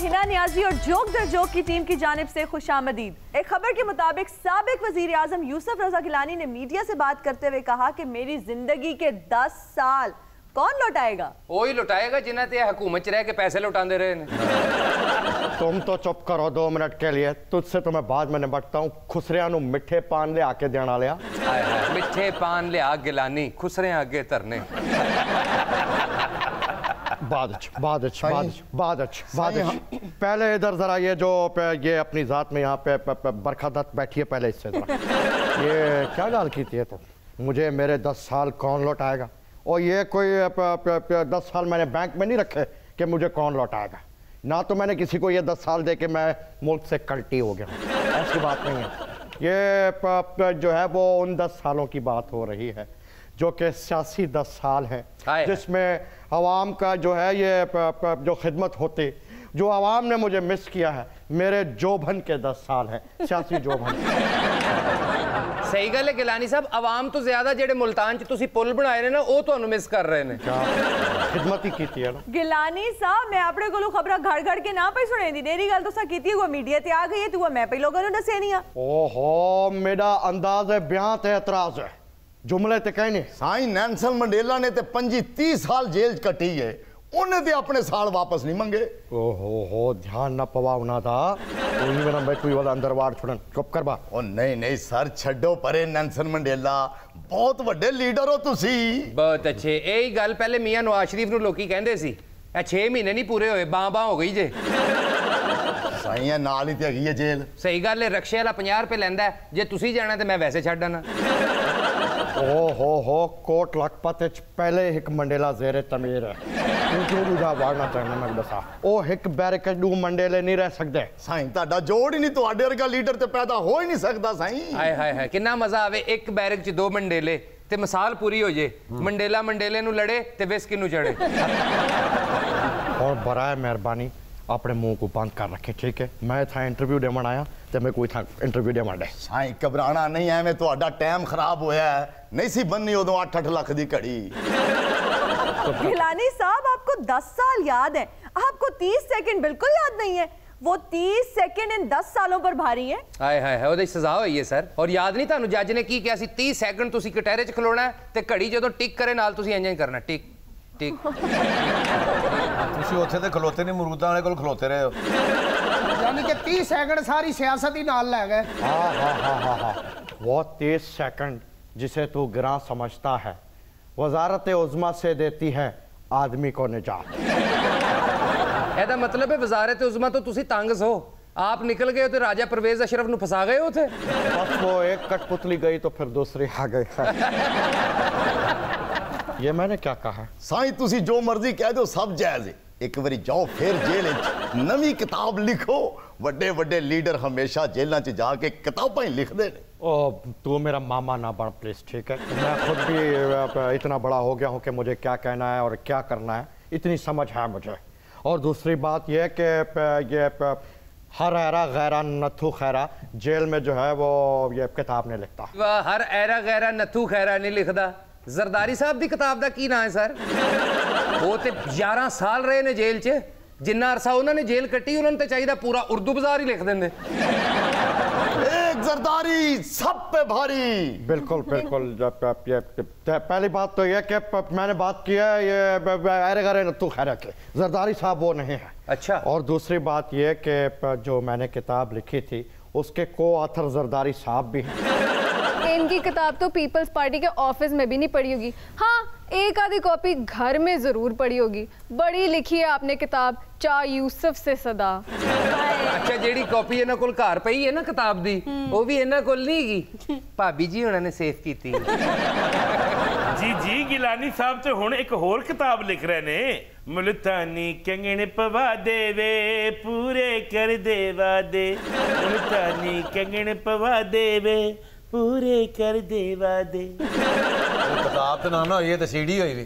हिना नियाजी और joke the joke की team की जानिब से खुशामदीद। एक खबर के मुताबिक साबिक वजीर आजम यूसुफ रजा गिलानी ने मीडिया से बात करते हुए कहा कि मेरी जिंदगी के 10 साल कौन लौटाएगा? वही लौटाएगा जिन्हें ते हुकूमत रह के पैसे लौटाते रहे ने। तुम तो चुप करो 2 मिनट के लिए, तुझसे तो मैं बाद में निपटता हूँ। खुसरिया नु मिठे पान ले आके देना लिया। मिठे पान ले आ गिलानी खुसरिया आगे तरने। पहले इधर जरा ये जो ये अपनी जात में यहाँ पे बरखा बैठी है, पहले इससे जरा ये क्या गाल की थी तो मुझे मेरे 10 साल कौन लौटाएगा? और ये कोई 10 साल मैंने बैंक में नहीं रखे कि मुझे कौन लौटाएगा। ना तो मैंने किसी को ये 10 साल दे के मैं मुल्क से कल्टी हो गया, ऐसी बात नहीं है। ये जो है वो उन 10 सालों की बात हो रही है जो कि सियासी 10 साल है, जिसमें अवाम का जो है ये जो खिदमत होती, जो अवाम ने मुझे मिस किया है। मेरे जोबन के 10 साल है, सियासी जोबन। सही गल है गिलानी साहब, अवाम तो ज्यादा जेडे मुल्तान च तुसी पुल बनाए ने ना वो तो मिस कर रहे ने। खिदमत ही की है ना गिलानी साहब। मैं अपने को खबर घर घर के ना पे सुने दी डेरी गल तो की वो मीडिया ते आ गई है, तू मैं पे लोगों ने दसे नहीं। ओहो मेरा अंदाज है बयान ते एतराज है, जुमले ते कहने। साईं नेल्सन मंडेला ने ते 25-30 साल जेल कटी है, उन्हें ते अपने साल वापस नहीं मंगे। ओहो ध्यान ना पवा उना था वही मेरा मैं कोई वाला अंदर वार छोड़न चुप कर बा। ओ नहीं सर छड्डो परे, नेल्सन मंडेला बहुत बड़े लीडर हो तुसी। बहुत अच्छे। यही गल पहले मियां नवाज शरीफ नु लोकी कहंदे सी, 6 महीने नहीं पूरे होए बां हो गई जे। साईं नाल ही ते हैगी है जेल। सही गल है, रक्शे वाला 50 रुपए लैंदा है, जे तुसी जाना ते मैं वैसे छड्ड आना। ओहो कोट लखपत पहले एक मंडेला जेरे तमीर है, वाड़ना चाहना मैं दसा ओ एक बैरिकेड मंडेले नहीं रह सकते। साईं ताड़ा जोड़ ही नहीं, तुहाडे वर्गा लीडर ते पैदा हो ही नहीं सकता। साईं हाय हाय हाय कितना मजा आवे, एक बैरक च 2 मंडेले ते मिसाल पूरी हो जे। मंडेला मंडेले नु लड़े ते विस्की नु चढ़े। और बराए मेहरबानी अपने मुंह को बंद कर रखे, ठीक है? मैं था इंटरव्यू देवन आया ते मैं कोई था इंटरव्यू देवन दे। साईं घबराना नहीं है, मैं तुहाडा टाइम खराब होया है, नहीं सी बननी उदों 8-8 लाख दी घड़ी। गिलानी साहब आपको 10 साल याद है, आपको 30 सेकंड बिल्कुल याद नहीं है। वो 30 सेकंड इन 10 सालों पर भारी है। हाय हाय हाय ओदी सजा होई है सर। और याद नहीं थानू जज ने की किया सी 30 सेकंड तुसी कटहरे च खलोना है ते घड़ी जदों टिक करे नाल तुसी इंज करना टिक टिक। तुसी उत्थे ते खलोते नहीं, मरूदां वाले कोल खलोते रहे हो। यानी कि 30 सेकंड सारी सियासत ही नाल ले गए। हाँ वो 30 सेकंड जिसे तू गिरा समझता है, वजारत उज़्मा से देती है आदमी को निजात। ऐसा मतलब है वजारत उज़्मा तो तुसी तंग सो, आप निकल गए तो राजा परवेज अशरफ नु फंसा गए थे। बस वो एक कठपुतली गई तो फिर दूसरी आ गई। ये मैंने क्या कहा? साईं तुसी जो मर्जी कह दो सब जायज है। एक बारी जाओ फिर जेल नवी किताब लिखो, बड़े बड़े लीडर हमेशा जेलों च जाके किताबां लिखते हैं। ओ तू मेरा मामा ना बन प्लीज, ठीक है? मैं खुद भी इतना बड़ा हो गया हूँ कि मुझे क्या कहना है और क्या करना है इतनी समझ है मुझे। और दूसरी बात यह कि ये हर एरा गैरा नथु खैरा जेल में जो है वो ये किताब नहीं लिखता। हर एरा गैरा नथु खैरा नहीं लिखता। जरदारी साहब की किताब का की नाम है सर? वो तो 11 साल रहे ने जेल च, जिन्ना अरसा उन्होंने जेल कट्टी उन्होंने तो चाहिए पूरा उर्दू बाजार ही लिख देंगे। एक जरदारी सब पे भारी। बिल्कुल बिल्कुल। पहली बात तो यह कि मैंने बात की है ये अरे गरे नत्थु खैरा के, जरदारी साहब वो नहीं है। अच्छा। और दूसरी बात यह कि जो मैंने किताब लिखी थी उसके को ऑथर जरदारी साहब भी हैं। इनकी किताब तो पीपल्स पार्टी के ऑफिस में भी नहीं पढ़ी होगी। हाँ एक आधी कॉपी घर में जरूर पढ़ी होगी। बड़ी लिखी है आपने किताब चा यूसुफ से सदा। अच्छा जेडी कॉपी इन्हां कोल घर पई है ना किताब दी, वो भी इन्हां कोल नहीं हैगी, भाभी जी उन्होंने सेव की थी। जी गिलानी साहब तो हुण एक होर किताब लिख रहे ने, मुल्तानी कंगन पवा देवे पूरे कर दे वादे, मुल्तानी कंगन पवा देवे पूरे कर दे वादे। किताब तो ना ये तो सीडी हुई भी।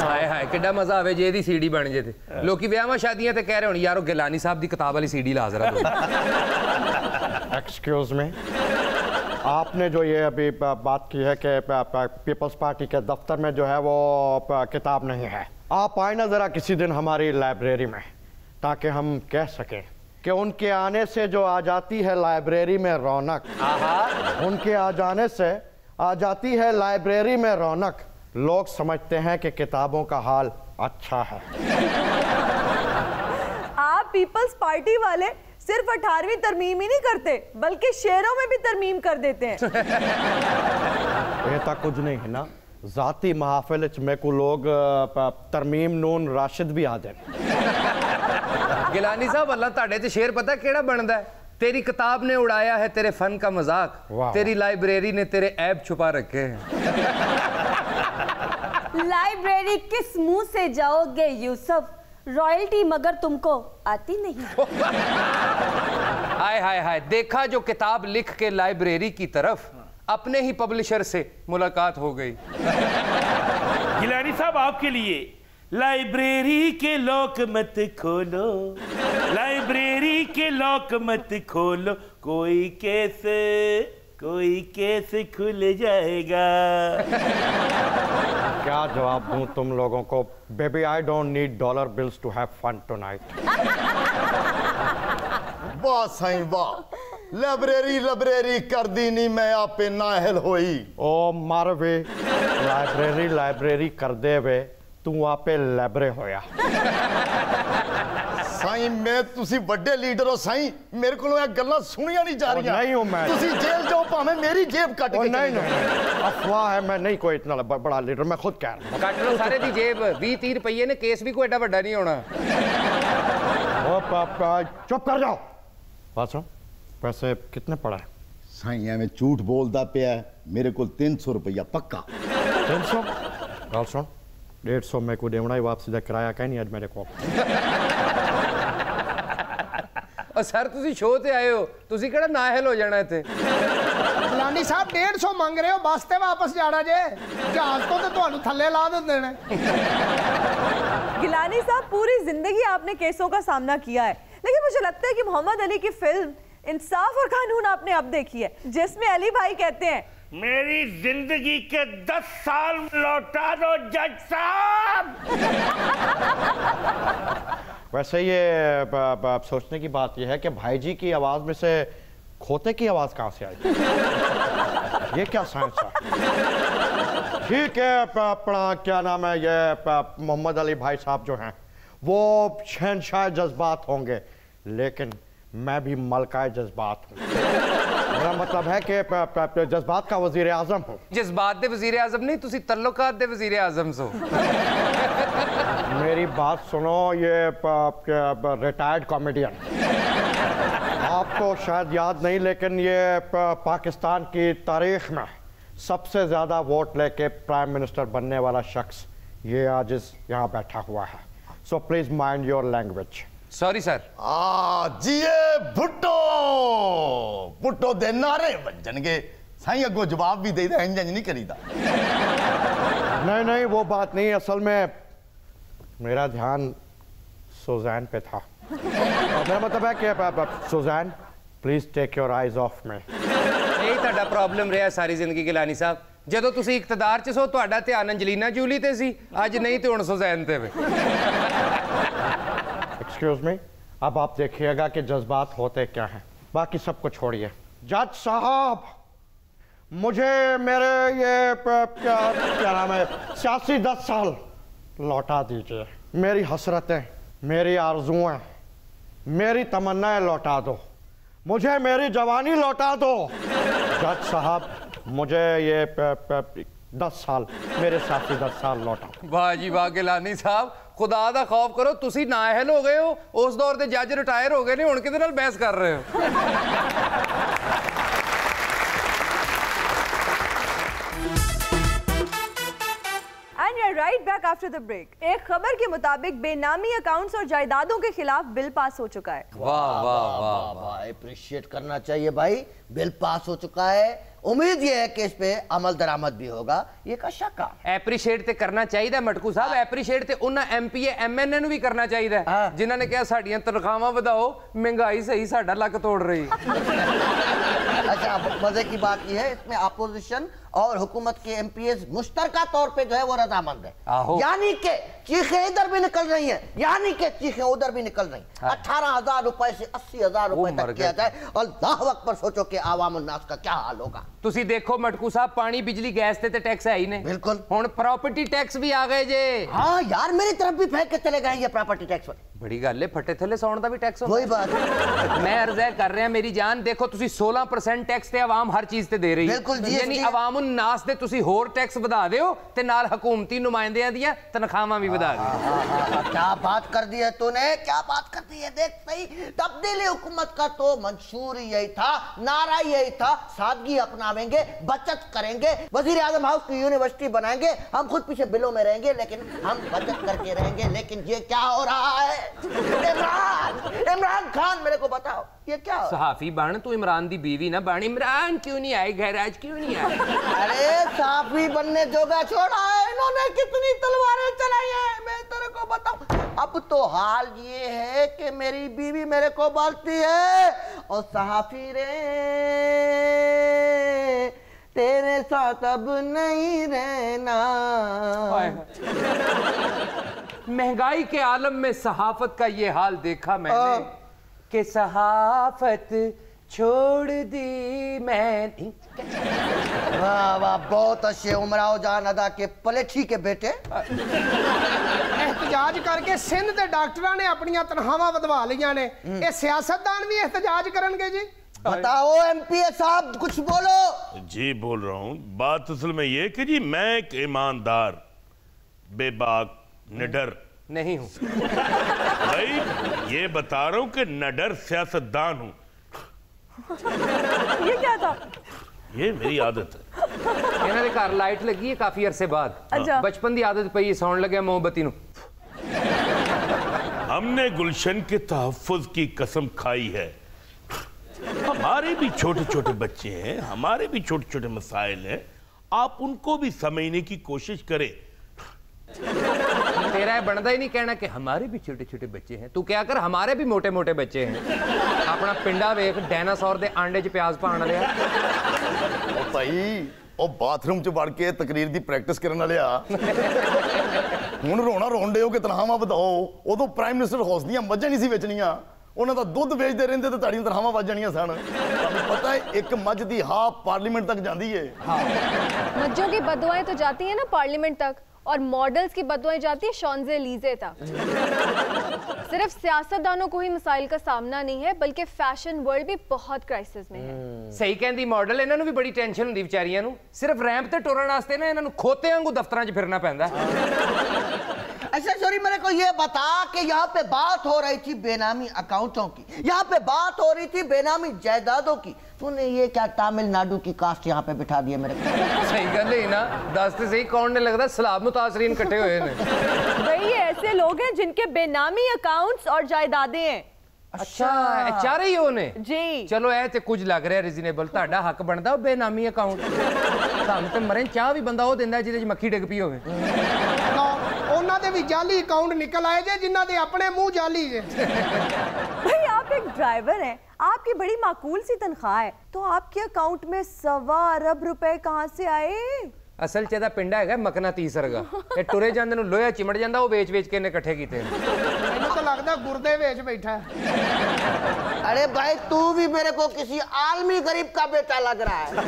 हाय हाय किड्डा मजा आवे जे दी सीडी बन जे ते लोकी ब्याहां शादियां ते कह रहे होण यार गिलानी साहब दी किताब वाली सीडी ला जरा। एक्सक्यूज मी, आपने जो ये अभी बात की है कि पीपल्स पार्टी के दफ्तर में जो है वो किताब नहीं है, आप आए ना ज़रा किसी दिन हमारी लाइब्रेरी में ताकि हम कह सकें कि उनके आने से जो आ जाती है लाइब्रेरी में रौनक, उनके आ जाने से आ जाती है लाइब्रेरी में रौनक, लोग समझते हैं कि किताबों का हाल अच्छा है। आप पीपल्स पार्टी वाले सिर्फ 18वीं तरमीम ही नहीं करते बल्कि शेरों में भी तरमीम कर देते हैं। ये तो कुछ नहीं है ना, जाती महाफिल च में को लोग तरमीम नून राशिद भी आ दें। गिलानी साहब अल्लाह ताड़े ते शेर पता केड़ा बनदा है? तेरी किताब ने उड़ाया है तेरे फन का मजाक, तेरी लाइब्रेरी ने तेरे ऐब छुपा रखे हैं। लाइब्रेरी किस मुंह से जाओगे यूसुफ, रॉयल्टी मगर तुमको आती नहीं। हाय हाय हाय, देखा जो किताब लिख के लाइब्रेरी की तरफ, अपने ही पब्लिशर से मुलाकात हो गई। गिलानी साहब आपके लिए लाइब्रेरी के लॉक मत खोलो, लाइब्रेरी के लॉक मत खोलो, कोई केस खुल जाएगा। क्या जवाब दूं तुम लोगों को? Baby I don't need dollar bills to have fun tonight. वाह साईं वाह, लाइब्रेरी कर दी नहीं मैं आपे नाहल होई। ओ मारवे, लाइब्रेरी कर दे वे तू आपे लैबरे होया। साईं मैं तुसी बड़े लीडर हो साईं, मेरे को ये गल्लां सुनिया नहीं जा रही। नहीं हूं मैं। तुसी जेल जाओ भाਵੇਂ मेरी जेब कट के। नहीं, अफवाह है, मैं नहीं कोई इतना बड़ा लीडर, मैं खुद कह रहा हूं। कट लो सारे दी जेब, 20-30 रुपये ने केस भी कोई एडा बड़ा नहीं होना। ओ पापा चुप कर जाओ। बात सुन, पैसे कितने पड़ा है? साईं एवं झूठ बोलता पिया, मेरे को 300 रुपया पक्का। 300? गल सुन, 150 मैं को देवना ही वापसी का किराया कहीं नहीं आज मेरे को। और सर तुसी शो ते आए हो, तुसी केड़ा नाहल हो जाना इत्थे? गिलानी साहब 150 मंग रहे हो, बस ते वापस जाना जे, जहाज तो ਤੁਹਾਨੂੰ थल्ले ला देंदे ने। गिलानी साहब पूरी जिंदगी आपने केसों का सामना किया है, लेकिन मुझे लगता है कि मोहम्मद अली की फिल्म इंसाफ और कानून आपने अब देखी है, जिसमें अली भाई कहते हैं मेरी जिंदगी के 10 साल लौटा दो जज साहब। वैसे ये सोचने की बात यह है कि भाई जी की आवाज में से खोते की आवाज कहां से आई? ये क्या साइंस है? ठीक है, अपना क्या नाम है ये मोहम्मद अली भाई साहब जो हैं वो शहंशाह जज्बात होंगे, लेकिन मैं भी मलकाए जज्बात हूँ। मेरा मतलब है कि जज्बात का वजीर आजम हूँ। जज्बात दे वजीर आजम नहीं, तुसी तल्लुकात दे वजीर आजम सो। मेरी बात सुनो, ये रिटायर्ड कॉमेडियन, आपको शायद याद नहीं, लेकिन ये पाकिस्तान की तारीख में सबसे ज्यादा वोट लेके प्राइम मिनिस्टर बनने वाला शख्स ये आज यहाँ बैठा हुआ है। So please mind your language. Sorry sir. जिए भुट्टो दे नारे बजणगे। साईं अगो जवाब भी दे इंज नहीं करीदा। नहीं वो बात नहीं, असल में मेरा ध्यान सुजैन पे था। मेरा मतलब है कि Suzanne please take your eyes off me. यही ਤੁਹਾਡਾ प्रॉब्लम रहा सारी जिंदगी गिलानी साहब, ਜਦੋਂ ਤੁਸੀਂ ਇਕਤਦਾਰ 'ਚ ਸੋ ਤੁਹਾਡਾ ਧਿਆਨ ਅੰਜਲੀਨਾ ਜੂਲੀ ਤੇ ਸੀ, ਅੱਜ नहीं तो ਹੁਣ ਸੁਜ਼ੈਨ ਤੇ ਵੇ। एक्सक्यूज मी, अब आप देखिएगा कि जज्बात होते क्या हैं, बाकी सबको छोड़िए। जज साहब, मुझे मेरे ये क्या नाम है सियासी 10 साल लौटा दीजिए। मेरी हसरतें, मेरी आरजुएं, मेरी तमन्नाएं लौटा दो, मुझे मेरी जवानी लौटा दो। जज साहब, मुझे ये 10 साल, मेरे सियासी 10 साल लौटा। वाह जी वाह गिलानी साहब, खुदा दा खौफ करो, तुसी नाअहल हो गए हो। उस दौर के जज रिटायर हो गए ने, हुण किहदे नाल बहस कर रहे हो? And you're right back after the break. एक खबर के मुताबिक बेनामी अकाउंट्स और जायदादों के खिलाफ बिल पास हो चुका है। वाह वाह वाह वाह, अप्रिशिएट करना चाहिए भाई, बिल पास हो चुका है। उम्मीद ये है कि इस पे अमल दरामद भी होगा, ये का शक है। एप्रीशिएट ते करना चाहिए मटकू साहब, एप्रीशिएट ते उन्हां एमपीए एमएनए ਨੂੰ ਵੀ ਕਰਨਾ ਚਾਹੀਦਾ ਜਿਨ੍ਹਾਂ ਨੇ ਕਿਹਾ ਸਾਡੀਆਂ ਤਨਖਾਹਾਂ ਵਧਾਓ, महंगाई सही साडा ਲੱਕ ਤੋੜ ਰਹੀ। अच्छा, मजे की बात यह है इसमें अपोजिशन और हुकूमत के एमपीएस मुश्तरका तौर पे जो है वो रजामंद है। आहो। यानी कि चीखें इधर भी निकल रही हैं, यानी कि चीखें उधर भी निकल रही हैं। 18,000 रुपए से 80,000 रुपए तक किया जाए। अल्लाह अकबर, सोचो कि आवाम उन्नास का क्या हाल होगा। ਤੁਸੀਂ ਦੇਖੋ ਮਟਕੂ ਸਾਹਿਬ, ਪਾਣੀ ਬਿਜਲੀ ਗੈਸ ਤੇ ਟੈਕਸ ਹੈ ਹੀ ਨੇ। बिल्कुल। ਹੁਣ ਪ੍ਰਾਪਰਟੀ ਟੈਕਸ ਵੀ ਆ ਗਏ ਜੇ। हाँ यार, मेरी तरफ भी फेंक के चले गए ये प्रॉपर्टी टैक्स वाले। ਬੜੀ ਗੱਲ ਹੈ, ਫੱਟੇ ਥੱਲੇ ਸੌਣ ਦਾ ਵੀ ਟੈਕਸ ਹੁੰਦਾ। वही बात है। ਮੈਂ ਅਰਜ਼ ਕਰ ਰਿਹਾ ਮੇਰੀ ਜਾਨ, ਦੇਖੋ ਤੁਸੀਂ 16% ਟੈਕਸ ਤੇ ਆਵਾਮ ਹਰ ਚੀਜ਼ ਤੇ ਦੇ ਰਹੀ ਹੈ। ਬਿਲਕੁਲ ਜੀ, ਯਾਨੀ ਆਵਾਮ ਉਨਾਸ ਦੇ ਤੁਸੀਂ ਹੋਰ ਟੈਕਸ ਵਧਾ ਦਿਓ ਤੇ ਨਾਲ ਹਕੂਮਤੀ ਨੁਮਾਇੰਦਿਆਂ ਦੀਆਂ ਤਨਖਾਹਾਂ ਵੀ ਵਧਾ ਦਿਓ। क्या बात कर दी है तूने, क्या बात कर दी है। देख सही, तब्दीली हुकूमत का तो मंशूर यही था, नारा यही था, सादगी अपनावेंगे, बचत करेंगे, वजीर आजम हाउस की यूनिवर्सिटी बनाएंगे, हम खुद पीछे बिलों में रहेंगे लेकिन हम बचत करके रहेंगे। लेकिन ये क्या हो रहा है? इमरान खान, मेरे को बताओ ये क्या हो? सहाफी बन, तू इमरान दी बीवी ना बन। इमरान क्यों नहीं आए घर आज, क्यों नहीं आए? अरे सहाफी बनने जोगा छोड़ा है, इन्होंने कितनी तलवारें चलाई हैं मैं तेरे को बताऊं। अब तो हाल ये है कि मेरी बीवी मेरे को बोलती है, और सहाफी रे तेरे साथ अब नहीं रहना। महंगाई के आलम में सहाफत का ये हाल देखा मैंने कि सहाफत छोड़ दी मैंने। वाह वाह, बहुत अच्छे उमराव जान अदा के पलेठी के बेटे। एहतजाज करके सिंध के डॉक्टरां ने अपनी तनख्वाहां वधवा लियां ने, ये सियासतदान भी एहतजाज करनगे जी? बताओ एमपीएस साहब, कुछ बोलो। जी बोल रहा हूँ। बात असल में ये कि जी मैं एक ईमानदार, बेबाक, निडर नहीं हूँ भाई, ये बता रहा हूँ कि निडर सियासतदान हूँ। ये क्या था? ये मेरी आदत है। इन्हां दे घर लाइट लगी है काफी अरसे बाद। अच्छा। बचपन की आदत पई है, सौन लगे मोमबत्ती नूं। हमने गुलशन के तहफ्फुज की कसम खाई है। हमारे भी छोटे छोटे बच्चे हैं, हमारे भी छोटे छोटे मसाइल हैं, आप उनको भी समझने की कोशिश करें। तेरा बनता ही नहीं कहना कि हमारे भी छोटे छोटे बच्चे हैं। तू क्या कर, हमारे भी मोटे मोटे बच्चे हैं। अपना पिंडा वेख, डायनासोर दे आंडे च प्याज पाण वाले। ओ भाई, ओ बाथरूम च वड़ के तकरीर दी प्रैक्टिस करन वाले आ। हुण रोना रोन दे हो कि तनख्वाहां वधाओ। उदों प्राइम मिनिस्टर हाउस ਦੀਆਂ ਮੱਝਾਂ नहीं सी ਵੇਚਣੀਆਂ, ਉਹਨਾਂ ਦਾ ਦੁੱਧ ਵੇਚਦੇ ਰਹਿੰਦੇ ਤੇ ਤੁਹਾਡੀਆਂ ਤਨਖਾਹਾਂ ਵੱਧ ਜਾਣੀਆਂ ਸਨ। ਤੁਹਾਨੂੰ ਪਤਾ ਹੈ ਇੱਕ ਮੱਝ ਦੀ ਹਾਂ ਪਾਰਲੀਮੈਂਟ तक ਜਾਂਦੀ है। मज्जों की बदुआएं तो जाती हैं ना पार्लियामेंट तक, और मॉडल्स की बदुआएं जाती है शॉन्ज़ेलीज़े तक। सिर्फ सियासतदानों को ही मसाइल का सामना नहीं है, बल्कि फैशन वर्ल्ड भी बहुत क्राइसिस में है। सही कहंदी मॉडल, इन्हां नूं भी बड़ी टेंशन हुंदी विचारियां नूं। सिर्फ रैंप ते टुरन वास्ते ना इन्हां नूं खोते वांगू दफ्तरां 'च फिरना पैंदा। अच्छा सॉरी, मेरे को ये बता कि यहाँ पे बात हो रही थी बेनामी अकाउंटों की, यहाँ पे बात हो रही थी बेनामी जायदादों की, तूने ये क्या तमिलनाडु की कास्ट यहाँ पे बिठा दिया मेरे को? सही गल है ना, दस ते सही कौन ने लगदा सलाब मुतासरीन इकट्ठे हुए ने। भाई ये ऐसे लोग हैं जिनके बेनामी अकाउंट्स और जायदादें हैं। अच्छा, चारे ही होने जी। चलो ऐ ते कुछ लग रहा रीजनेबल, ਤੁਹਾਡਾ हक बनदा बेनामी अकाउंट। ਤੁਹਾਨੂੰ ਤੇ ਮਰੇ ਚਾਹ ਵੀ ਬੰਦਾ ਉਹ ਦਿੰਦਾ ਜਿਹਦੇ ਚ ਮੱਖੀ ਡਿੱਗ ਪਈ ਹੋਵੇ। ਉਹਨਾਂ ਦੇ ਵੀ ਜਾਲੀ ਅਕਾਊਂਟ ਨਿਕਲ ਆਏ ਜੇ, ਜਿਨ੍ਹਾਂ ਦੇ ਆਪਣੇ ਮੂੰਹ ਜਾਲੀ ਜੇ। भाई आप एक ड्राइवर हैं, आपकी बड़ी माकूल सी तनख्वाह है, तो आपके अकाउंट में 1.25 अरब रुपए कहाँ से आए? ਅਸਲ ਚ ਇਹਦਾ ਪਿੰਡਾ ਹੈਗਾ ਮਕਨਾਤੀਸ ਵਰਗਾ। ਇਹ ਟੁਰੇ ਜਾਂਦੇ ਨੂੰ ਲੋਹਾ ਚਿਮੜ ਜਾਂਦਾ, ਉਹ ਵੇਚ ਕੇ ਇਹਨੇ ਇਕੱਠੇ ਕੀਤੇ। ਮੈਨੂੰ ਤਾਂ ਲੱਗਦਾ ਗੁਰਦੇ ਵੇਚ ਬੈਠਾ। अरे भाई तू भी मेरे को किसी आलमी गरीब का बेटा लग रहा है।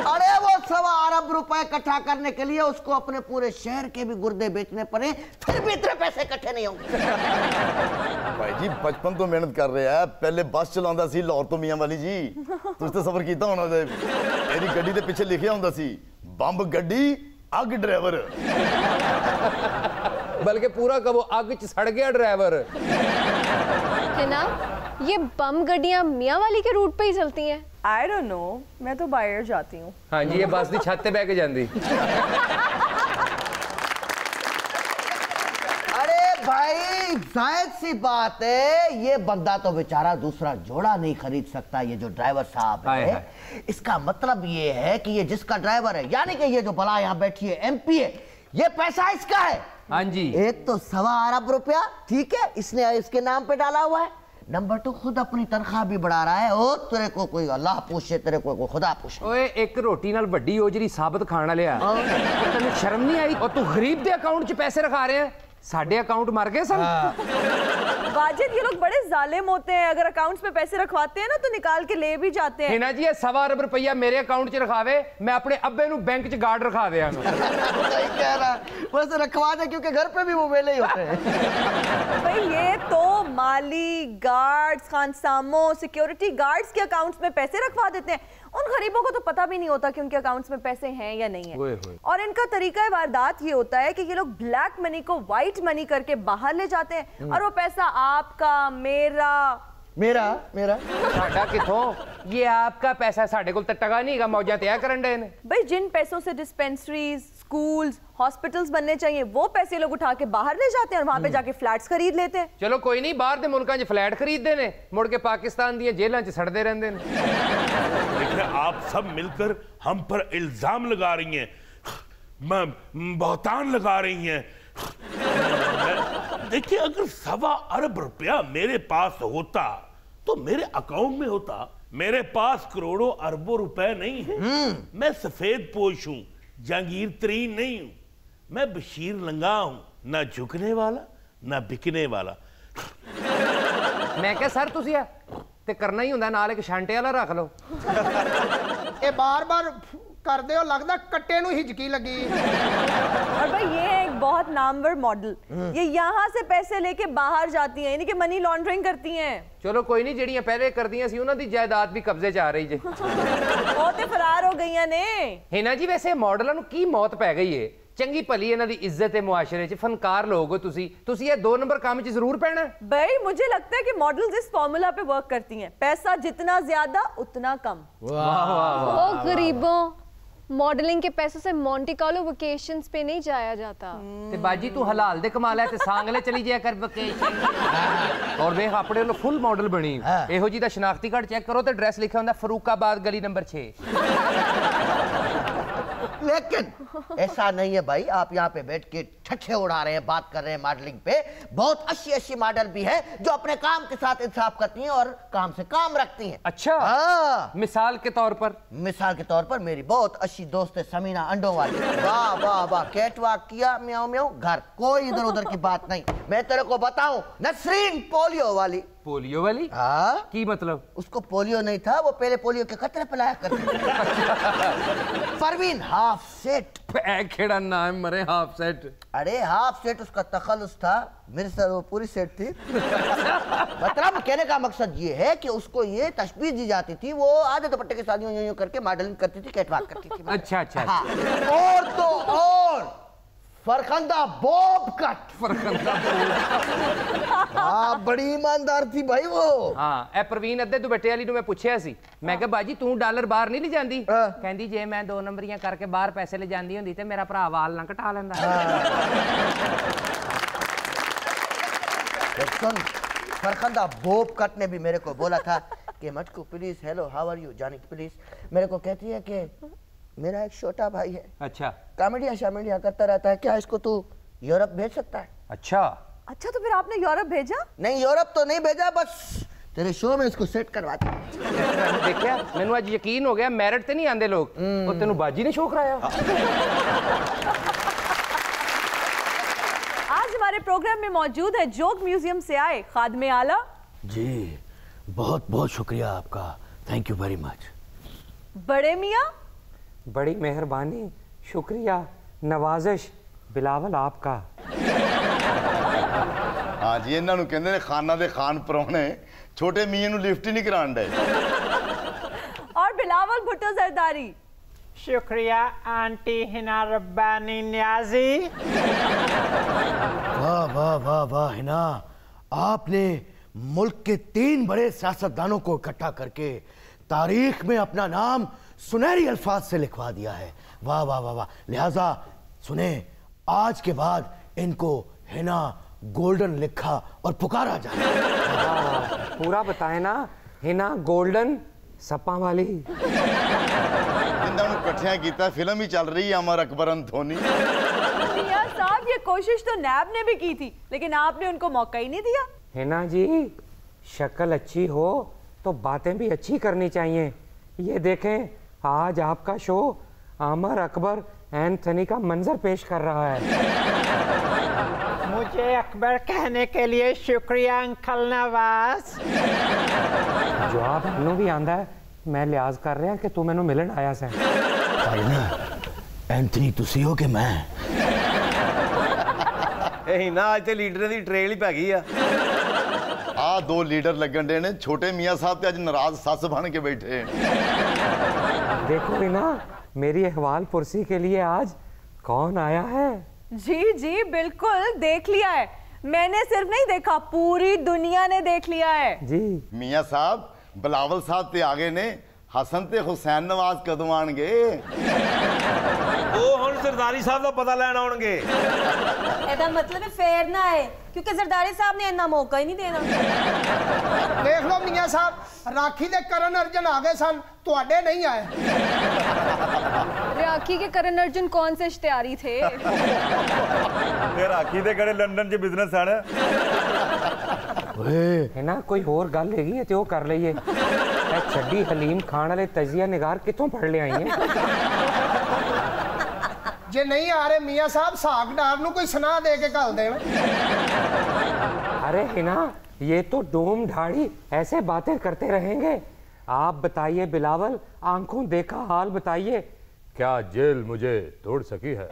अरे वो 1.25 अरब रुपए इकट्ठा करने के लिए उसको अपने पूरे शहर के भी गुर्दे बेचने पड़े, फिर भी इतने पैसे इकट्ठे नहीं होंगे। भाई जी बचपन तो मेहनत कर रहे हैं। पहले बस चलाਉਂਦਾ ਸੀ ਲਾਹੌਰ ਤੋਂ ਮੀਆਂ ਵਾਲੀ ਜੀ, ਤੁਸੀਂ ਤਾਂ ਸਫ਼ਰ ਕੀਤਾ ਹੋਣਾ। ਇਹਦੀ ਗੱਡੀ ਦੇ ਪਿੱਛੇ ਲਿਖਿਆ ਹੁੰਦਾ ਸੀ ਬੰਬ ਗੱਡੀ ਅੱਗ ड्राइवर। बल्कि पूरा कबो अग च सड़ गया ड्राइवर। है ना, ये बम गड्डियां मियाँ वाली के रूट पे ही चलती हैं। I don't know, मैं तो बाहर जाती हूँ। हाँ जी, ये बस दी छत पे बह के जाती। अरे भाई जाहिर सी बात है, ये बंदा तो बेचारा दूसरा जोड़ा नहीं खरीद सकता। ये जो ड्राइवर साहब है, इसका मतलब ये है कि ये जिसका ड्राइवर है, यानी कि ये जो बला यहाँ बैठी है एमपी है, ये पैसा इसका है। हाँ जी। एक तो 1.25 अरब रुपया, ठीक है, इसने इसके नाम पे डाला हुआ है। नंबर 2 खुद अपनी तनख्वाह भी बढ़ा रहा है। ओ तेरे को कोई अल्लाह पूछे, तेरे को कोई खुदा पूछे। ओए एक रोटी नाल वड्डी ओजरी साबित खाण वालिया, तेन शर्म नहीं आई? और तू गरीब दे अकाउंट च पैसे रखा रहे हैं, साडे अकाउंट मर गए सन। वाजिद ये लोग बड़े जालिम होते हैं, अगर अकाउंट्स में पैसे रखवाते हैं ना तो निकाल के ले भी जाते हैं। हिना जी ये 1.25 अरब रुपया मेरे अकाउंट च रखावे, मैं अपने अब्बे नु बैंक च गार्ड रखा दिया। सही कह रहा, वैसे रखवा दे क्योंकि घर पे भी वो वेले ही होते हैं। भाई ये तो माली गार्ड्स, खानसामों, सिक्योरिटी गार्ड्स के अकाउंट्स में पैसे रखवा देते हैं। उन गरीबों को तो पता भी नहीं होता कि उनके अकाउंट्स में पैसे हैं या नहीं है। और इनका तरीका वारदात ये होता है कि ये लोग ब्लैक मनी को व्हाइट मनी करके बाहर ले जाते हैं और वो पैसा आपका, मेरा साडा किथों? ये आपका पैसा, साडे कोल ते टका नहीं गा, मौजा तय करन दे ने। भाई जिन पैसों से डिस्पेंसरीज, स्कूल्स, हॉस्पिटल्स बनने चाहिए वो पैसे लोग उठा के बाहर ले जाते हैं और वहां पे जाके फ्लैट्स खरीद लेते हैं। चलो कोई नहीं, बाहर दे मुल्कां च फ्लैट खरीदते ने, मुड़ के पाकिस्तान दी जेलां च सड़दे रहंदे ने। आप सब मिलकर हम पर इल्जाम लगा रही हैं, बहुतान लगा रही हैं। देखिए अगर 1.25 अरब रुपया मेरे पास होता तो मेरे अकाउंट में होता। मेरे पास करोड़ों अरबों रुपए नहीं है। मैं सफेद पोश हूं, जहांगीर तरीन नहीं हूं। मैं बशीर लंगा हूं, ना झुकने वाला ना बिकने वाला। मैं क्या सर तुसी ते करना ही हुंदा, नाल एक छांटे वाला रख लो। ये बार-बार कर दे, लगता कट्टे नूं हिचकी लगी। और भाई ये है एक बहुत नामवर मॉडल, ये यहाँ से पैसे लेके बाहर जाती हैं, यानी कि मनी लॉन्ड्रिंग करती हैं। चलो कोई नहीं, जेड़ियां पहले करदियां सी उन्हां दी जायदाद भी कब्जे च आ रही जे। वो ते फरार हो गईयां ने। हिना जी वैसे मॉडलां नूं की मौत पै गई है? चंगी भली इन्हां दी इज्जत है मुआशरे च, फनकार लोग हो तुसी ये 2 नंबर काम च जरूर पैना। भाई मुझे लगता है कि मॉडल्स इस फॉर्मूला पे वर्क करती हैं, पैसा जितना ज्यादा उतना कम। ओ गरीबों, मॉडलिंग के पैसों से मोंटी कार्लो वेकेशंस पे नहीं जाया जाता। ते बाजी तू हलाल दे कमाल है ते सांगले चली जाया कर वेकेशन। और देख अपने लो फुल मॉडल बनी, एहो जी दा शनाख्ती कार्ड चेक करो ते ड्रेस लिखा हुंदा फरूकाबाद गली नंबर 6। लेकिन ऐसा नहीं है भाई, आप यहाँ पे बैठ के ठट्ठे उड़ा रहे हैं, बात कर रहे हैं मॉडलिंग पे। बहुत अच्छी मॉडल भी है जो अपने काम के साथ इंसाफ करती हैं और काम से काम रखती हैं। अच्छा हाँ। मिसाल के तौर पर मेरी बहुत अच्छी दोस्त है समीना अंडों वाली। वाह वाह वाह, कैट वॉक किया, म्याऊ म्याऊ घर, कोई इधर उधर की बात नहीं। मैं तेरे को बताऊं, नसरीन पोलियो वाली। हाँ की मतलब? उसको पोलियो नहीं था, वो पहले पोलियो के खतरे पिलाया करती। परवीन हाफ सेट, खेड़ा नाम मरे हाफ सेट। अरे हाफ सेट उसका तखल्लुस था, मेरे साथ वो पूरी सेट थी। मतलब कहने का मकसद ये है कि उसको ये तशबीह दी जाती थी, वो आधे दुपट्टे के साथ यूं करके मॉडलिंग करती थी, कैटवॉक करती थी। अच्छा। हाँ। और तो और फरखंदा बॉब कट। हाँ बड़ी ईमानदार थी भाई वो। हाँ ए प्रवीण अद्धे दुपट्टे वाली मैं पूछया सी, मैं कहा बाजी तू डॉलर बाहर नहीं ले जांदी? कहंदी जे मैं 2 नंबरियां करके बाहर पैसे ले जांदी हुंदी ते मेरा भरा वाल ना कटा लेंदा। सुन, फरखंदा बॉब कट ने भी मेरे को बोला था कि Matku please, hello how are you जानी प्लीज। मेरे को कहती है कि मेरा एक छोटा भाई है, अच्छा कॉमेडियां करता रहता है, क्या इसको तू यूरोप भेज सकता है? अच्छा तो फिर आपने यूरोप भेजा? नहीं यूरोप तो नहीं भेजा, बस तेरे शो में इसको सेट करवाते। देखा मैनू आज यकीन हो गया, मैरिट ते नहीं आंदे लोग, और तेनू बाजी ने शो कराया। आज हमारे प्रोग्राम में मौजूद है जोक म्यूजियम से आए खादमे आला जी। बहुत बहुत शुक्रिया आपका, थैंक यू वेरी मच। बड़े मियाँ, बड़ी मेहरबानी, शुक्रिया, नवाजिश बिलावल आपका। हाँ जी, इन्हों कहते हैं खाना दे खान परौने, छोटे मियाँ नू लिफ्ट ही नहीं करान दे। और बिलावल भुट्टो जरदारी। शुक्रिया आंटी हिना रब्बानी न्याजी। वाह वाह वाह वाह हिना, आपने मुल्क के 3 बड़े सियासतदानों को इकट्ठा करके तारीख में अपना नाम सुनहरी अल्फाज से लिखवा दिया है। वाह वाह वाह वाह। लिहाजा सुने, आज के बाद इनको हिना गोल्डन लिखा और पुकारा जाए। पूरा बताए ना, हिना गोल्डन सपा वाली। कट्ठियां कीता, फिल्म ही चल रही है अमर अकबर अंथोनी। मियां साहब ये कोशिश तो नैब ने भी की थी, लेकिन आपने उनको मौका ही नहीं दिया। हिना जी शक्ल अच्छी हो तो बातें भी अच्छी करनी चाहिए। ये देखें, आज आपका शो आमर अकबर एंथनी का मंजर पेश कर रहा है। मुझे अकबर कहने के लिए शुक्रिया अंकल नवाज। जवाब मैनू भी आंदा है, मैं लिहाज कर रहा कि तू मैनू मिलन आया से। भाई ना एंथनी तुसी हो कि मैं? ਇਹ ਨਾ ਅੱਜ ਤੇ ਲੀਡਰਾਂ ਦੀ ਟ੍ਰੇਲ ਹੀ ਪੈ ਗਈ ਆ। ਆ ਦੋ ਲੀਡਰ ਲੱਗਣ ਦੇ ਨੇ, ਛੋਟੇ ਮੀਆਂ ਸਾਹਿਬ ਤੇ ਅੱਜ ਨਾਰਾਜ਼ ਸੱਸ ਬਣ ਕੇ ਬੈਠੇ। देखो ही ना, मेरी अहवाल पुरसी के लिए आज कौन आया है? जी जी बिल्कुल देख लिया है। मैंने सिर्फ नहीं देखा, पूरी दुनिया ने देख लिया है। जी ਮੀਆਂ ਸਾਹਿਬ ਬਲਾਵਲ ਸਾਹਿਬ ਤੇ ਆ ਗਏ ਨੇ। ਹਸਨ ਤੇ ਹੁਸੈਨ ਨਵਾਜ਼ ਕਦੋਂ ਆਣਗੇ? ਉਹ ਹੁਣ ਸਰਦਾਰੀ ਸਾਹਿਬ ਦਾ ਪਤਾ ਲੈਣ ਆਉਣਗੇ। ਇਹਦਾ ਮਤਲਬ ਹੈ ਫੇਰ ਨਾ ਆਏ, ਕਿਉਂਕਿ ਜ਼ਰਦਾਰੀ ਸਾਹਿਬ ਨੇ ਇੰਨਾ ਮੌਕਾ ਹੀ ਨਹੀਂ ਦੇਣਾ। ਦੇਖ ਲਓ ਮੀਆਂ ਸਾਹਿਬ, ਰਾਖੀ ਦੇ ਕਰਨ ਅਰਜਨ ਆ ਗਏ ਸਨ, ਤੁਹਾਡੇ नहीं आए। राखी के करण अर्जुन कौन से इश्तिहारी थे? राखी दे कड़े लंदन च बिजनेस आना है ना, कोई और गल हैगी ते ओह कर लईए। छड्डी हलीम खान वाले तजिया निगार कितों पढ़ ले आई हैं? जे नहीं आ रहे मियाँ साहब, सागडार नू कोई सुना दे के घल देना। अरे है ना, ये तो डोम ढाड़ी ऐसे बातें करते रहेंगे। आप बताइए बिलावल, आंखों देखा हाल बताइए, क्या जेल मुझे तोड़ सकी है?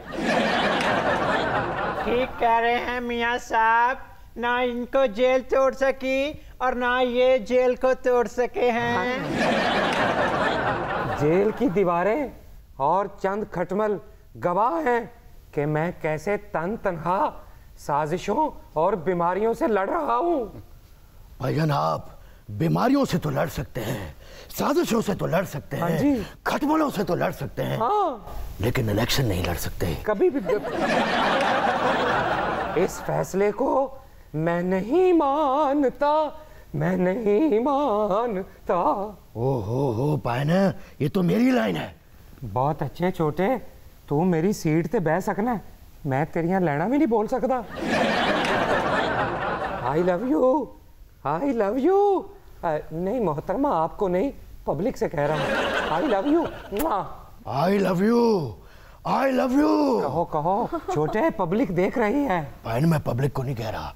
ठीक कह रहे हैं मियाँ साहब, ना इनको जेल तोड़ सकी और ना ये जेल को तोड़ सके हैं। जेल की दीवारें और चंद खटमल गवाह हैं कि मैं कैसे तन तनहा साजिशों और बीमारियों से लड़ रहा हूँ। भाईजान आप बीमारियों से तो लड़ सकते हैं, साजिशों से तो लड़ सकते हैं, खटमलों से तो लड़ सकते हैं, लेकिन इलेक्शन नहीं लड़ सकते कभी भी। इस फैसले को मैं नहीं मानता, मैं नहीं मानता। हो पायना, ये तो मेरी लाइन है। बहुत अच्छे छोटे, तू मेरी सीट ते बह सकना है, मैं तेरियां लैना भी नहीं बोल सकता। आई love you, I love you. नहीं मोहतरमा, आपको नहीं, पब्लिक से कह रहा हूँ। आई love you, I love you, I love you. कहो कहो छोटे, पब्लिक देख रही है। भाई मैं पब्लिक को नहीं कह रहा।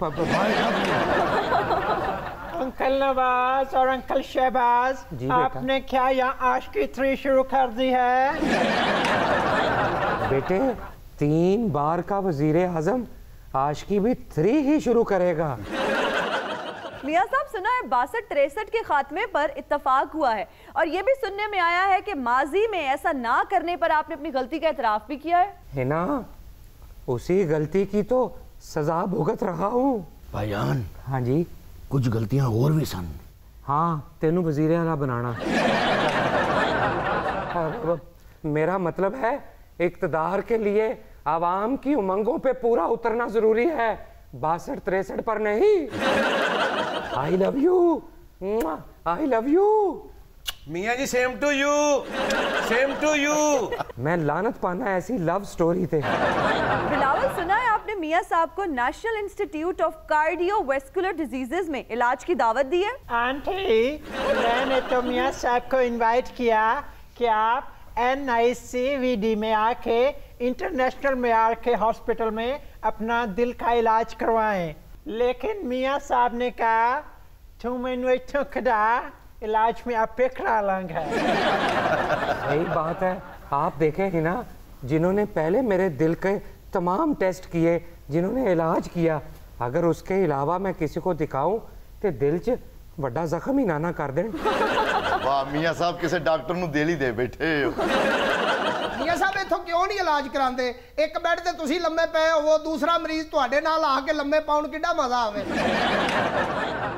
अंकल नवाज और अंकल शहबाज, आपने क्या यहाँ आशिकी 3 शुरू कर दी है? बेटे 3 बार का वजीर आजम आशिकी भी 3 ही शुरू करेगा। मियाँ साहब सुना है 62-63 के खात्मे पर इत्तफाक हुआ है, और ये भी सुनने में आया है कि माजी में ऐसा ना करने पर आपने अपनी गलती का एतराफ भी किया है ना? उसी गलती की तो सजा भुगत रहा हूँ। भाईजान। हाँ जी। कुछ गलतियां और भी सन। हाँ, तेनू वजीर आला बनाना। मेरा मतलब है इक्तदार के लिए आवाम की उमंगों पे पूरा उतरना जरूरी है, 62-63 पर नहीं। I love you, I love you. मियाँ जी same to you, same to you. मैं लानत पाना ऐसी लव स्टोरी थे। बिलावल सुना है आपने मियाँ साहब को national institute of cardiovascular diseases में इलाज की दावत दी है? आंटी, मैंने तो मियाँ साहब को इनवाइट किया कि आप NICVD में आके इंटरनेशनल मेयार के हॉस्पिटल में अपना दिल का इलाज करवाएं, लेकिन मियाँ साहब ने कहा तू मैनू इत्थों कढ़ा, इलाज में आपे करा लांगा। सही बात है। आप देखें ही ना, जिन्होंने पहले मेरे दिल के तमाम टेस्ट किए, जिन्होंने इलाज किया, अगर उसके अलावा मैं किसी को दिखाऊं तो दिल च बड़ा जख्म ही ना कर दें। वाह मियाँ साहब, किसी डॉक्टर नू दिल ही दे बैठे हो। मियाँ साहब इथों क्यों नहीं इलाज करांदे? एक बेड ते तुसी लम्मे पे हो, वो दूसरा मरीज तुहाडे नाल आके लम्मे पाउण किड्डा मजा आवे।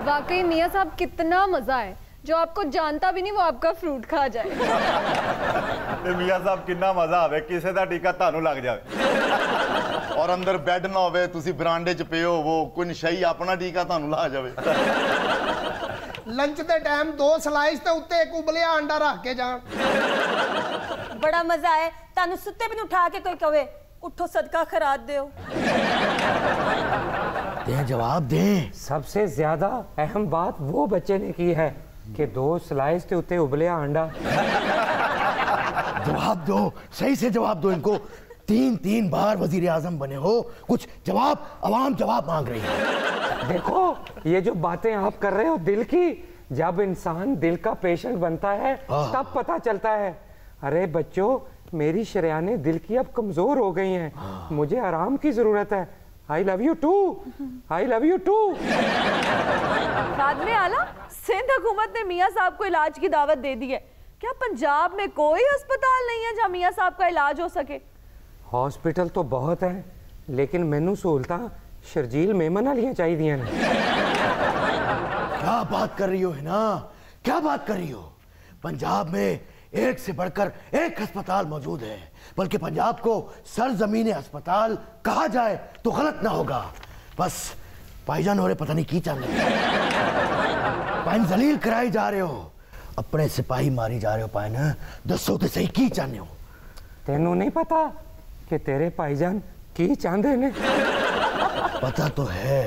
वाकई मियाँ साहब कितना मजा है, जो आपको जानता भी नहीं वो आपका फ्रूट खा जाए। मियाँ साहब कितना मजा आवे, किसी दा टीका तानू लग जावे और अंदर बेड ना होवे, तुसी बरांडे च पे हो, वो कोई नशाई अपना टीका तानू ला जावे। लंच दे टाइम 2 स्लाइस ते उत्ते एक उबलिया अंडा रख के जान। बड़ा मजा आए, तानू सुत्ते भी उठा के कोई कहे उठो सदका खराज दो। दें जवाब दें। सबसे ज्यादा अहम बात वो बच्चे ने की है कि 2 स्लाइस के उत्ते उबलिया अंडा। जवाब दो, सही से जवाब दो इनको। 3 बार वजीर आजम बने हो, कुछ जवाब, अवाम जवाब मांग रही है। देखो ये जो बातें आप कर रहे हो दिल की, जब इंसान दिल का पेशेंट बनता है तब पता चलता है। अरे बच्चों, मेरी शरियाने दिल की अब कमजोर हो गई हैं, मुझे आराम की जरूरत है। I love you too, I love you too. खादमे आला, सिंध हुकूमत ने मियाँ साहब को इलाज की दावत दे दी है। क्या पंजाब में कोई अस्पताल नहीं है जहाँ मियाँ साहब का इलाज हो सके? हॉस्पिटल तो बहुत है, लेकिन मैनू सहूलतां शर्जील मेमन वालियां चाहिए ने। क्या बात कर रही हो है ना, क्या बात कर रही हो? पंजाब में एक से बढ़कर एक अस्पताल मौजूद है, बल्कि पंजाब को सरजमीन अस्पताल कहा जाए तो गलत ना होगा। बस भाईजान हो रहे पता नहीं की चाहते, पाइन जलील कराई जा रहे हो, अपने सिपाही मारी जा रहे हो। पाइन दसो तो सही की चाहते हो? तेनू नहीं पता कि तेरे भाईजान की चाहते ने? पता तो है,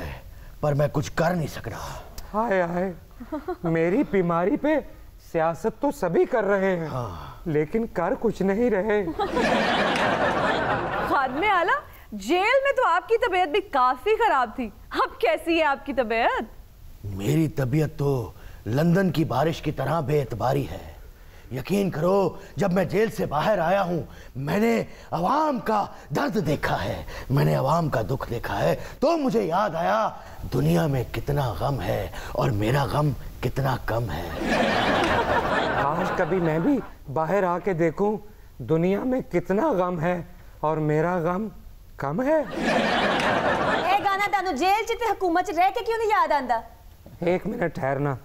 पर मैं कुछ कर नहीं सक रहा। हाय हाय, मेरी बीमारी पे सियासत तो सभी कर रहे हैं, लेकिन कर कुछ नहीं रहे। खादमे आला, जेल में तो आपकी तबीयत भी काफी खराब थी, अब कैसी है आपकी तबीयत? मेरी तबीयत तो लंदन की बारिश की तरह बेएतबारी है। यकीन करो, जब मैं जेल से बाहर आया हूं, मैंने अवाम का दर्द देखा है, मैंने अवाम का दुख देखा है, तो मुझे याद आया दुनिया में कितना गम है और मेरा गम कितना कम है। आज कभी मैं भी बाहर आके देखूं दुनिया में कितना गम है और मेरा गम कम है। ए गाना तानू जेल च ते हुकूमत च रह के क्यों नहीं याद आंदा? 1 मिनट ठहरना,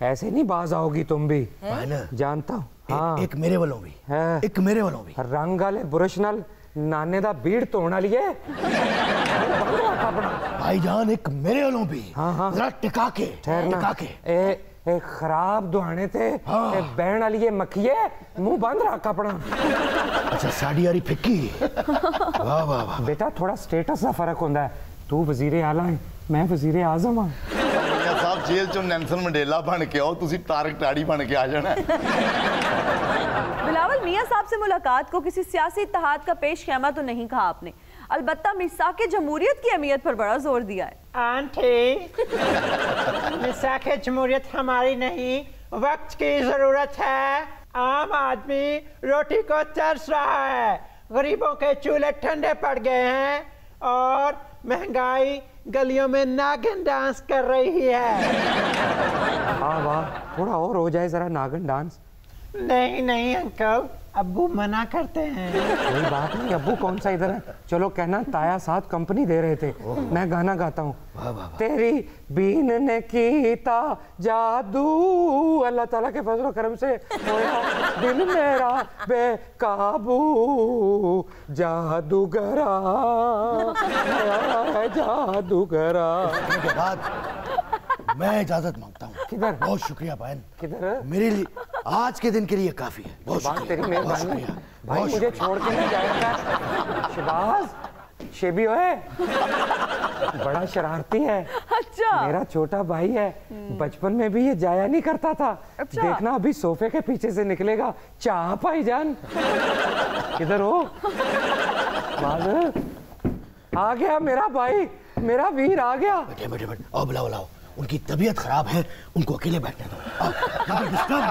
ऐसे नहीं बाज आओगी तुम भी, जानता हूँ। हाँ, एक मेरे वालों भी है, एक मेरे वालों भी। रंग वाले बुरश नाल नाने दा बीड़ तोड़न वाली है। भाईजान एक मेरे वालों भी। हाँ, जरा टिका के, टिका के। ए खराब दुआने थे, बहन वाली ये मखिए, मुंह बंद रख अपना। अच्छा साड़ी यारी फिक्की। वाह वाह वाह। बेटा थोड़ा स्टेटस का फर्क होता है, तू वजीर आला है, मैं वजीर आजम हाँ। साहब जेल चो नेल्सन मंडेला बन के आओ, तुसी तारक टाड़ी बन के आ जाना। बिलावल, मियाँ साहब से मुलाकात को किसी सियासी इत्तेहाद का पेश ख़ैमा तो नहीं कहा आपने, अलबत्ता मिसाक जमहूरियत की अहमियत पर बड़ा जोर दिया है। आंटी, मिसाक जमहूरियत हमारी नहीं, वक्त की जरूरत है। आम आदमी रोटी को तरस रहा है, गरीबों के चूल्हे ठंडे पड़ गए हैं और महंगाई गलियों में नागिन डांस कर रही है। हाँ वाह, थोड़ा और हो जाए जरा नागिन डांस। नहीं नहीं अंकल, अब्बू मना करते हैं। कोई बात नहीं, अब्बू कौन सा इधर है, चलो कहना ताया साथ कंपनी दे रहे थे, मैं गाना गाता हूँ। तेरी बीन ने कीता जादू, अल्लाह ताला के फजल करम से होया दिल मेरा बेकाबू, जादूगरा जादूगरा। के बाद मैं इजाजत मांगता हूँ। किधर? बहुत शुक्रिया बहन, किधर? मेरे लिए आज के दिन के लिए काफी है। बहुत बात तेरी शुक्रिया, बहुत मेहरबानी शुक्रिया। भाई, मुझे छोड़ के नहीं जाएगा। शबाज शेबी है, बड़ा शरारती है। अच्छा, मेरा छोटा भाई है, बचपन में भी ये जाया नहीं करता था। अच्छा। देखना अभी सोफे के पीछे से निकलेगा, चाह भाईजान किधर हो? आ गया मेरा भाई, मेरा वीर आ गया। बैठे बैठे बैठे, आओ बुलाओ बुलाओ, उनकी तबीयत खराब है, उनको अकेले बैठने दो। आओ, यहाँ पे डिस्टर्ब